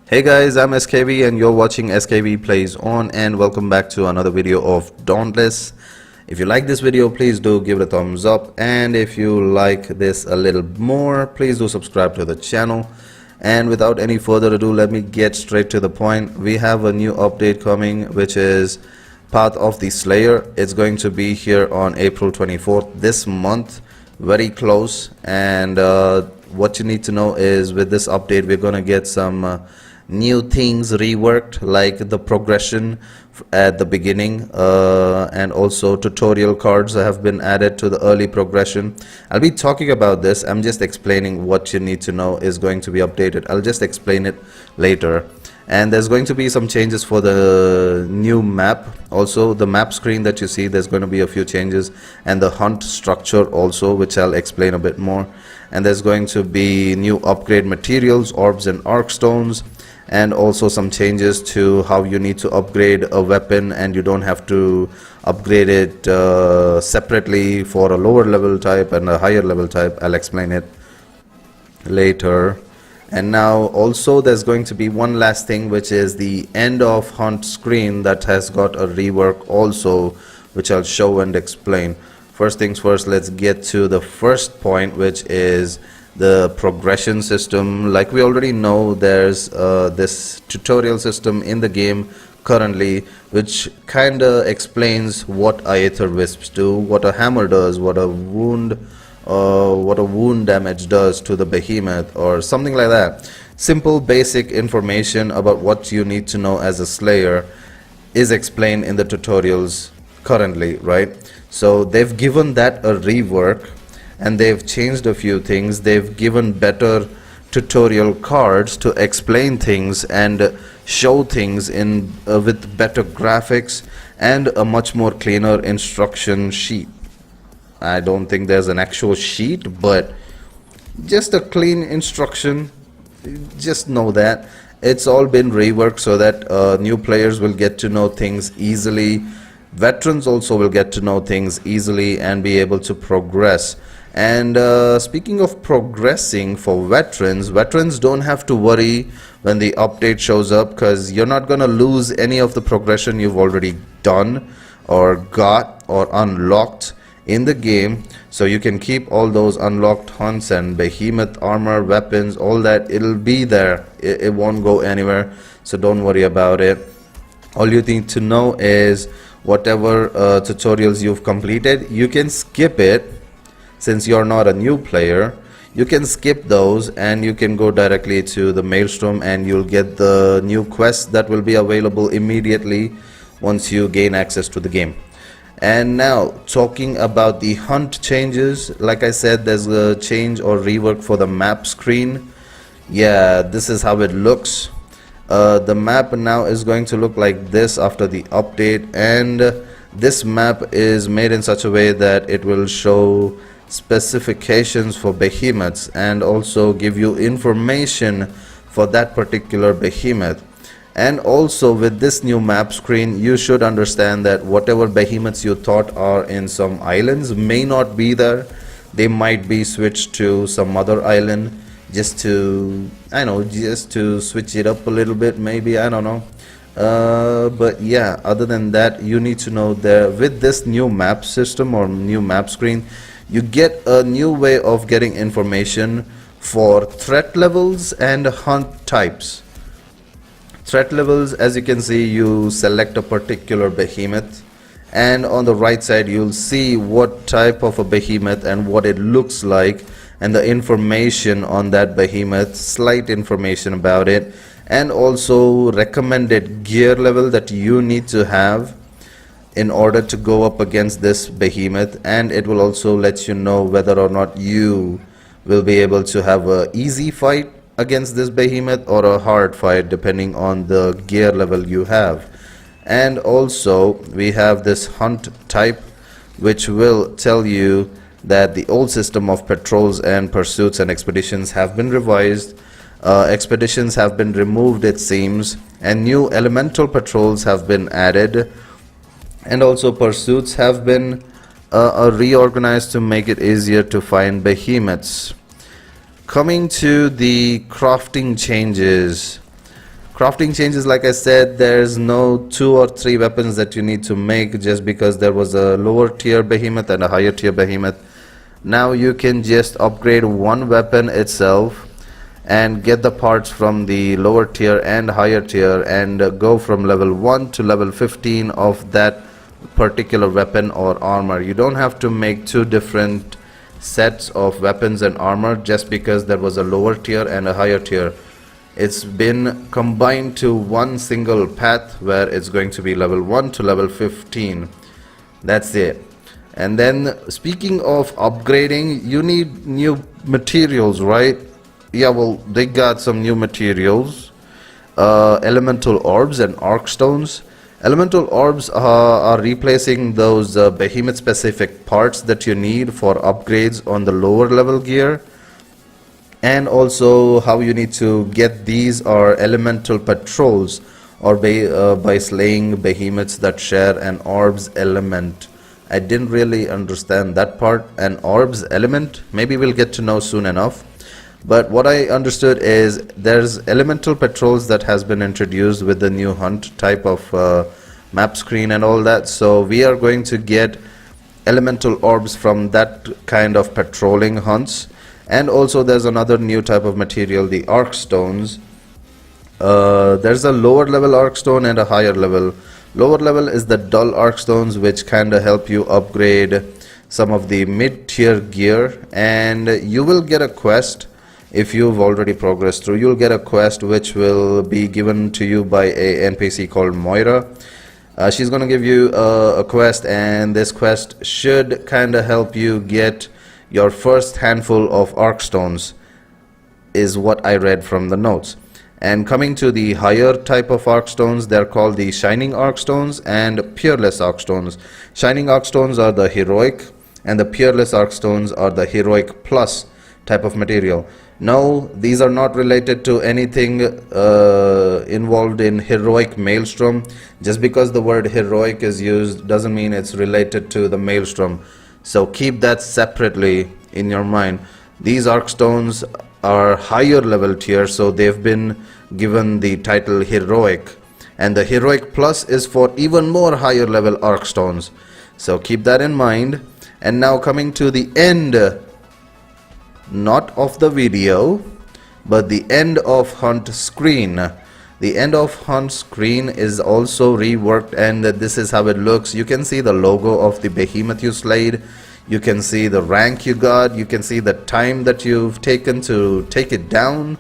Hey guys, I'm SKV and you're watching SKV Plays On, and welcome back to another video of Dauntless. If you like this video, please do give it a thumbs up, and if you like this a little more, please do subscribe to the channel. And without any further ado, let me get straight to the point. We have a new update coming, which is Path of the Slayer. It's going to be here on April 24th this month, very close. And what you need to know is with this update we're gonna get some new things reworked, like the progression at the beginning, and also tutorial cards have been added to the early progression. I'll be talking about this. I'm just explaining what you need to know is going to be updated. I'll just explain it later. And there's going to be some changes for the new map. Also the map screen that you see, there's going to be a few changes, and the hunt structure also, which I'll explain a bit more. And there's going to be new upgrade materials, orbs and arc stones, and also some changes to how you need to upgrade a weapon, and you don't have to upgrade it separately for a lower level type and a higher level type. I'll explain it later. And now also there's going to be one last thing, which is the end of hunt screen that has got a rework also, which I'll show and explain. First things first, let's get to the first point, which is the progression system. Like we already know, there's this tutorial system in the game currently, which kinda explains what Aether Wisps do, what a hammer does, what a wound damage does to the behemoth, or something like that. Simple basic information about what you need to know as a slayer is explained in the tutorials currently, right? So they've given that a rework, and they've changed a few things. They've given better tutorial cards to explain things and show things in with better graphics and a much more cleaner instruction sheet. I don't think there's an actual sheet, but just a clean instruction. Just know that it's all been reworked so that new players will get to know things easily. Veterans also will get to know things easily and be able to progress. And speaking of progressing, for veterans don't have to worry when the update shows up, because you're not gonna lose any of the progression you've already done or got or unlocked in the game. So you can keep all those unlocked hunts and behemoth armor, weapons, all that. It'll be there. It won't go anywhere, so don't worry about it. All you need to know is whatever tutorials you've completed, you can skip it. Since you're not a new player, you can skip those and you can go directly to the Maelstrom, and you'll get the new quests that will be available immediately once you gain access to the game. And now talking about the hunt changes, like I said, there's a change or rework for the map screen. Yeah, this is how it looks. The map now is going to look like this after the update, and this map is made in such a way that it will show specifications for behemoths and also give you information for that particular behemoth. And also with this new map screen, you should understand that whatever behemoths you thought are in some islands may not be there. They might be switched to some other island, just to, just to switch it up a little bit, maybe, I don't know. But yeah, other than that, you need to know that with this new map system or new map screen, you get a new way of getting information for threat levels and hunt types. Threat levels, as you can see, you select a particular behemoth, and on the right side you'll see what type of a behemoth and what it looks like, and the information on that behemoth, slight information about it, and also recommended gear level that you need to have in order to go up against this behemoth. And it will also let you know whether or not you will be able to have a easy fight against this behemoth or a hard fight, depending on the gear level you have. And also we have this hunt type, which will tell you that the old system of patrols and pursuits and expeditions have been revised. Expeditions have been removed, it seems, and new elemental patrols have been added, and also pursuits have been reorganized to make it easier to find behemoths. Coming to the crafting changes, Crafting changes, like I said, there's no 2 or 3 weapons that you need to make just because there was a lower tier behemoth and a higher tier behemoth. Now you can just upgrade one weapon itself and get the parts from the lower tier and higher tier and go from level 1 to level 15 of that particular weapon or armor. You don't have to make 2 different sets of weapons and armor just because there was a lower tier and a higher tier. It's been combined to one single path where it's going to be level 1 to level 15. That's it. And then speaking of upgrading, you need new materials, right? Yeah, well, they got some new materials. Elemental orbs and arc stones. Elemental orbs are replacing those behemoth specific parts that you need for upgrades on the lower level gear. And also how you need to get these are elemental patrols, or by slaying behemoths that share an orbs element. I didn't really understand that part. An orbs element, maybe we'll get to know soon enough. But what I understood is there's elemental patrols that has been introduced with the new hunt type of map screen and all that. So we are going to get elemental orbs from that kind of patrolling hunts. And also there's another new type of material, the arc stones. There's a lower level arc stone and a higher level. Lower level is the dull arc stones, which kind of help you upgrade some of the mid-tier gear, and you will get a quest. If you've already progressed through, you'll get a quest which will be given to you by a NPC called Moira. She's going to give you a quest, and this quest should kind of help you get your first handful of arc stones, is what I read from the notes. And coming to the higher type of arc stones, they're called the shining arc stones and peerless arc stones. Shining arc stones are the heroic, and the peerless arc stones are the heroic plus type of material. No, these are not related to anything involved in heroic maelstrom. Just because the word heroic is used doesn't mean it's related to the maelstrom. So keep that separately in your mind. These arc stones are higher level tier, so they've been given the title heroic, and the heroic plus is for even more higher level arc stones. So keep that in mind. And now coming to the end, not of the video, but the end of hunt screen. The end of hunt screen is also reworked, and this is how it looks. You can see the logo of the behemoth you slayed. You can see the rank you got. You can see the time that you've taken to take it down.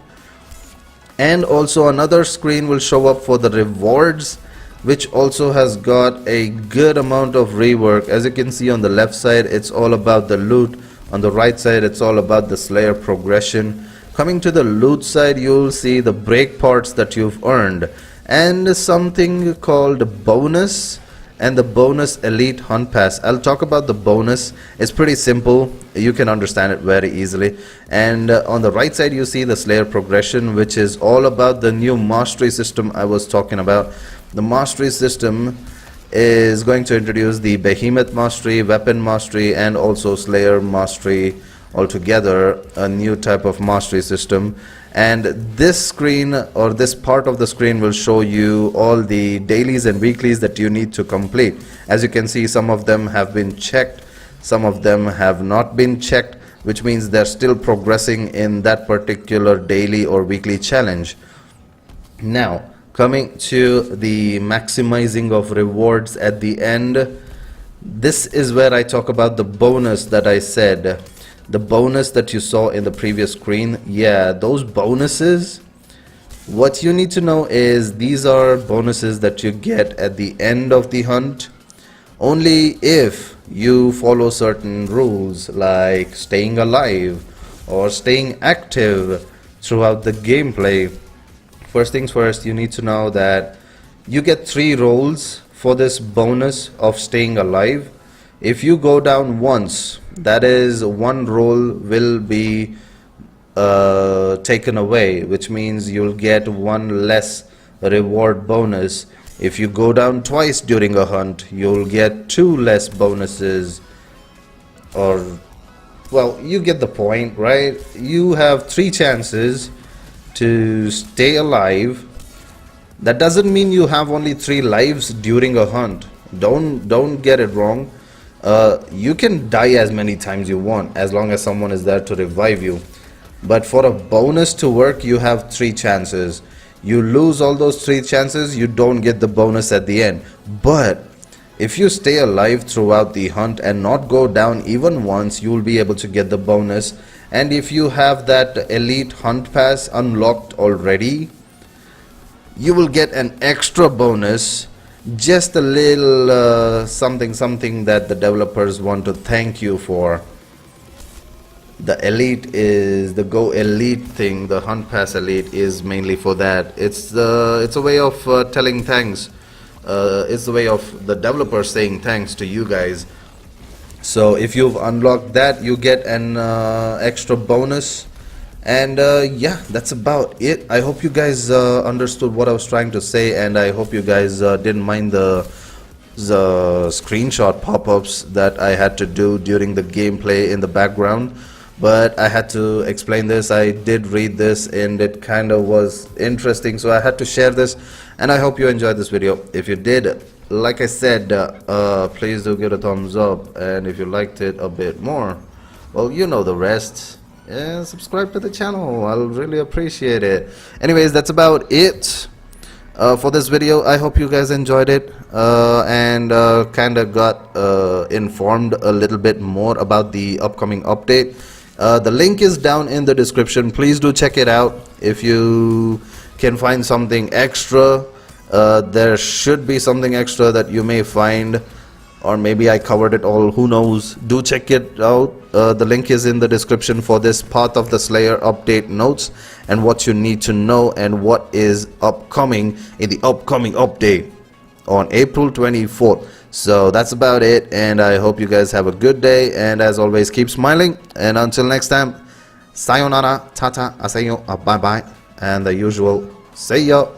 And also another screen will show up for the rewards, which also has got a good amount of rework. As you can see on the left side, it's all about the loot. On the right side, it's all about the Slayer progression. Coming to the loot side, you'll see the break parts that you've earned, and something called bonus, and the bonus elite hunt pass. I'll talk about the bonus. It's pretty simple. You can understand it very easily. And on the right side, you see the Slayer progression, which is all about the new mastery system I was talking about. The mastery system is going to introduce the behemoth mastery, weapon mastery, and also Slayer mastery altogether, a new type of mastery system. And this screen, or this part of the screen, will show you all the dailies and weeklies that you need to complete. As you can see, some of them have been checked, some of them have not been checked, which means they're still progressing in that particular daily or weekly challenge. Now, coming to the maximizing of rewards at the end, this is where I talk about the bonus that I said. The bonus that you saw in the previous screen, yeah, those bonuses, what you need to know is these are bonuses that you get at the end of the hunt, only if you follow certain rules like staying alive or staying active throughout the gameplay. First things first, you need to know that you get 3 rolls for this bonus of staying alive. If you go down once, that is, 1 roll will be taken away, which means you'll get 1 less reward bonus. If you go down twice during a hunt, you'll get 2 less bonuses. Or, well, you get the point, right? You have 3 chances to stay alive That doesn't mean you have only 3 lives during a hunt. Don't get it wrong. You can die as many times you want as long as someone is there to revive you. But for a bonus to work, you have 3 chances. You lose all those 3 chances, you don't get the bonus at the end. But if you stay alive throughout the hunt and not go down even once, you will be able to get the bonus. And if you have that elite hunt pass unlocked already, you will get an extra bonus, just a little something that the developers want to thank you for. The elite is the Go Elite thing. The Hunt Pass Elite is mainly for that. It's a way of telling thanks. It's the way of the developers saying thanks to you guys. So if you've unlocked that, you get an extra bonus. And yeah, that's about it. I hope you guys understood what I was trying to say, and I hope you guys didn't mind the screenshot pop-ups that I had to do during the gameplay in the background. But I had to explain this. I did read this and it kind of was interesting, so I had to share this, and I hope you enjoyed this video. If you did, like I said, please do give it a thumbs up, and if you liked it a bit more, well, you know the rest. Yeah, subscribe to the channel. I'll really appreciate it. Anyways, that's about it for this video. I hope you guys enjoyed it and kind of got informed a little bit more about the upcoming update. The link is down in the description. Please do check it out. If you can find something extra, there should be something extra that you may find, or maybe I covered it all, who knows. Do check it out. The link is in the description for this Path of the Slayer update notes and what you need to know and what is upcoming in the upcoming update on April 24th. So that's about it, and I hope you guys have a good day, and as always, keep smiling, and until next time, sayonara, tata, aseyo, bye bye, and the usual, see ya.